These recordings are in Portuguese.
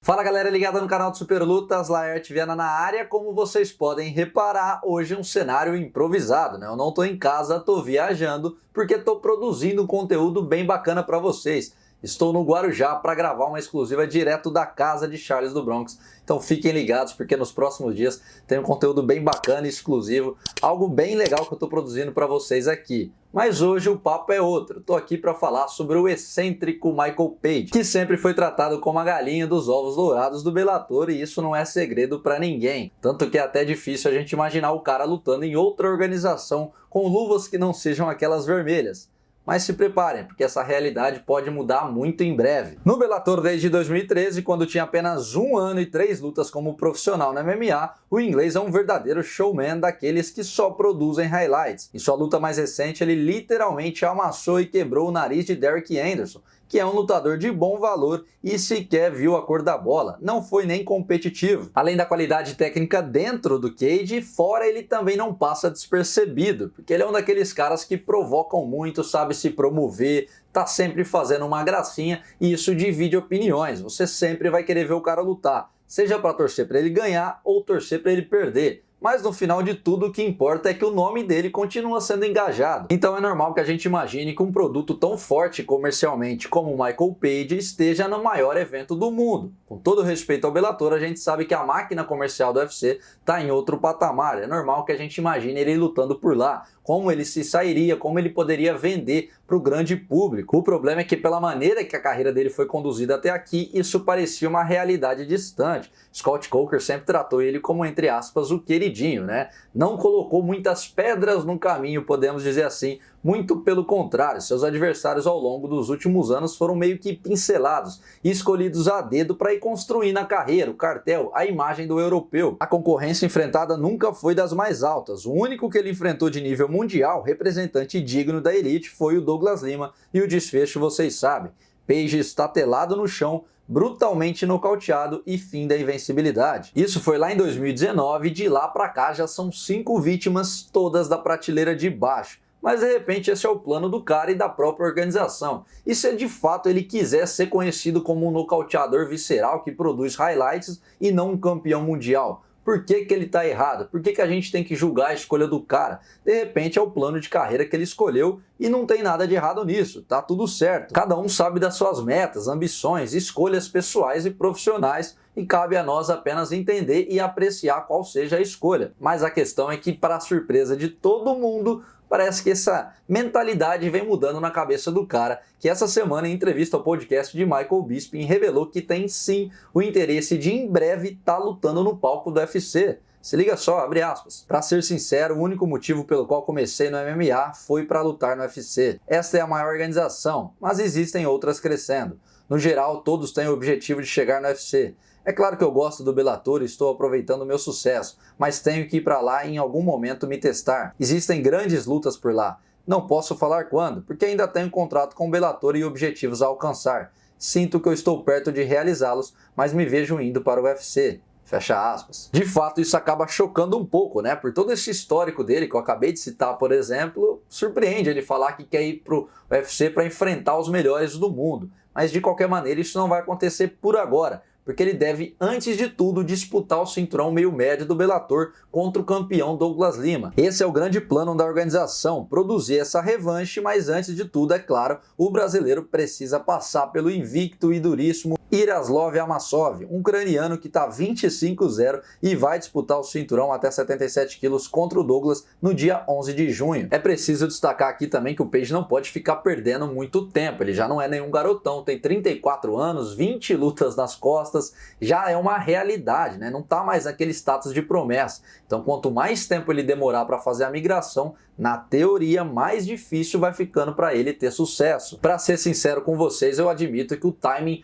Fala galera ligada no canal do Super Lutas, Laerte Viana na área. Como vocês podem reparar, hoje é um cenário improvisado, né? Eu não tô em casa, tô viajando porque tô produzindo um conteúdo bem bacana para vocês. Estou no Guarujá para gravar uma exclusiva direto da casa de Charles do Bronx. Então fiquem ligados porque nos próximos dias tem um conteúdo bem bacana e exclusivo, algo bem legal que eu estou produzindo para vocês aqui. Mas hoje o papo é outro. Estou aqui para falar sobre o excêntrico Michael Page, que sempre foi tratado como a galinha dos ovos dourados do Bellator, e isso não é segredo para ninguém. Tanto que é até difícil a gente imaginar o cara lutando em outra organização com luvas que não sejam aquelas vermelhas. Mas se preparem, porque essa realidade pode mudar muito em breve. No Bellator desde 2013, quando tinha apenas 1 ano e 3 lutas como profissional no MMA, o inglês é um verdadeiro showman daqueles que só produzem highlights. Em sua luta mais recente, ele literalmente amassou e quebrou o nariz de Derek Anderson, que é um lutador de bom valor e sequer viu a cor da bola, não foi nem competitivo. Além da qualidade técnica dentro do cage, fora ele também não passa despercebido, porque ele é um daqueles caras que provocam muito, sabe se promover, tá sempre fazendo uma gracinha e isso divide opiniões. Você sempre vai querer ver o cara lutar, seja para torcer para ele ganhar ou torcer para ele perder. Mas no final de tudo o que importa é que o nome dele continua sendo engajado. Então é normal que a gente imagine que um produto tão forte comercialmente como o Michael Page esteja no maior evento do mundo. Com todo respeito ao Bellator, a gente sabe que a máquina comercial do UFC está em outro patamar. É normal que a gente imagine ele lutando por lá, como ele se sairia, como ele poderia vender para o grande público. O problema é que pela maneira que a carreira dele foi conduzida até aqui, isso parecia uma realidade distante. Scott Coker sempre tratou ele como, entre aspas, o queridinho, né? Não colocou muitas pedras no caminho, podemos dizer assim, muito pelo contrário, seus adversários ao longo dos últimos anos foram meio que pincelados e escolhidos a dedo para ir construindo a carreira, o cartel, a imagem do europeu. A concorrência enfrentada nunca foi das mais altas, o único que ele enfrentou de nível mundial, representante digno da elite, foi o Douglas Lima, e o desfecho vocês sabem. Page estatelado no chão, brutalmente nocauteado e fim da invencibilidade. Isso foi lá em 2019, de lá pra cá já são 5 vítimas, todas da prateleira de baixo. Mas de repente esse é o plano do cara e da própria organização. E se de fato ele quiser ser conhecido como um nocauteador visceral que produz highlights e não um campeão mundial? Por que ele está errado? Por que a gente tem que julgar a escolha do cara? De repente é o plano de carreira que ele escolheu e não tem nada de errado nisso, tá tudo certo. Cada um sabe das suas metas, ambições, escolhas pessoais e profissionais e cabe a nós apenas entender e apreciar qual seja a escolha. Mas a questão é que, para a surpresa de todo mundo, parece que essa mentalidade vem mudando na cabeça do cara, que essa semana, em entrevista ao podcast de Michael Bisping, revelou que tem sim o interesse de em breve estar lutando no palco do UFC. Se liga só, abre aspas. Pra ser sincero, o único motivo pelo qual comecei no MMA foi para lutar no UFC. Esta é a maior organização, mas existem outras crescendo. No geral, todos têm o objetivo de chegar no UFC. É claro que eu gosto do Bellator e estou aproveitando o meu sucesso, mas tenho que ir para lá e em algum momento me testar. Existem grandes lutas por lá. Não posso falar quando, porque ainda tenho contrato com o Bellator e objetivos a alcançar. Sinto que eu estou perto de realizá-los, mas me vejo indo para o UFC. Fecha aspas. De fato, isso acaba chocando um pouco, né? Por todo esse histórico dele, que eu acabei de citar, por exemplo, surpreende ele falar que quer ir pro UFC para enfrentar os melhores do mundo. Mas de qualquer maneira, isso não vai acontecer por agora, porque ele deve, antes de tudo, disputar o cinturão meio-médio do Bellator contra o campeão Douglas Lima. Esse é o grande plano da organização, produzir essa revanche, mas antes de tudo, é claro, o brasileiro precisa passar pelo invicto e duríssimo Yaroslav Amosov, um ucraniano que está 25-0 e vai disputar o cinturão até 77 quilos contra o Douglas no dia 11 de junho. É preciso destacar aqui também que o Page não pode ficar perdendo muito tempo, ele já não é nenhum garotão, tem 34 anos, 20 lutas nas costas, já é uma realidade, né? Não está mais naquele status de promessa. Então quanto mais tempo ele demorar para fazer a migração, na teoria mais difícil vai ficando para ele ter sucesso. Para ser sincero com vocês, eu admito que o timing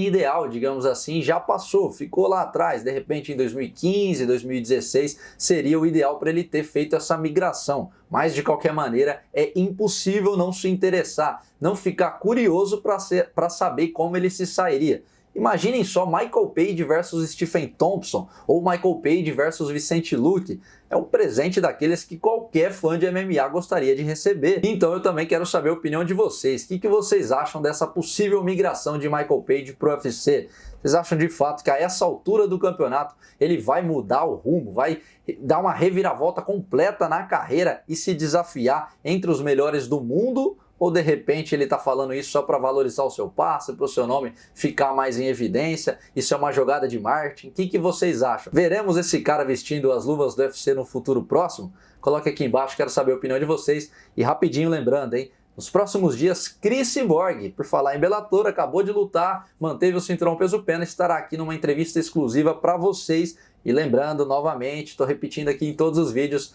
ideal, digamos assim, já passou, ficou lá atrás, de repente em 2015, 2016 seria o ideal para ele ter feito essa migração, mas de qualquer maneira é impossível não se interessar, não ficar curioso para saber como ele se sairia. Imaginem só Michael Page versus Stephen Thompson ou Michael Page versus Vicente Luque. É um presente daqueles que qualquer fã de MMA gostaria de receber. Então eu também quero saber a opinião de vocês. O que vocês acham dessa possível migração de Michael Page para o UFC? Vocês acham de fato que a essa altura do campeonato ele vai mudar o rumo, vai dar uma reviravolta completa na carreira e se desafiar entre os melhores do mundo? Ou de repente ele está falando isso só para valorizar o seu passe, para o seu nome ficar mais em evidência? Isso é uma jogada de marketing? O que vocês acham? Veremos esse cara vestindo as luvas do UFC no futuro próximo? Coloque aqui embaixo, quero saber a opinião de vocês. E rapidinho lembrando, hein? Nos próximos dias, Cris Cyborg, por falar em Bellator, acabou de lutar, manteve o cinturão peso-pena, estará aqui numa entrevista exclusiva para vocês. E lembrando, novamente, estou repetindo aqui em todos os vídeos,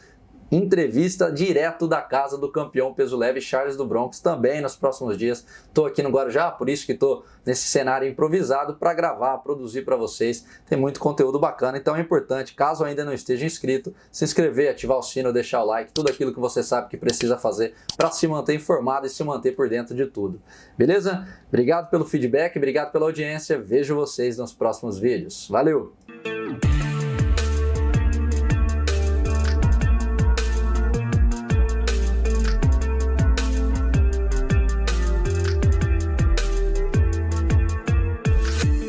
entrevista direto da casa do campeão peso leve Charles do Bronx também nos próximos dias. Estou aqui no Guarujá, por isso que estou nesse cenário improvisado para gravar, produzir para vocês. Tem muito conteúdo bacana, então é importante, caso ainda não esteja inscrito, se inscrever, ativar o sino, deixar o like, tudo aquilo que você sabe que precisa fazer para se manter informado e se manter por dentro de tudo. Beleza? Obrigado pelo feedback, obrigado pela audiência, vejo vocês nos próximos vídeos. Valeu!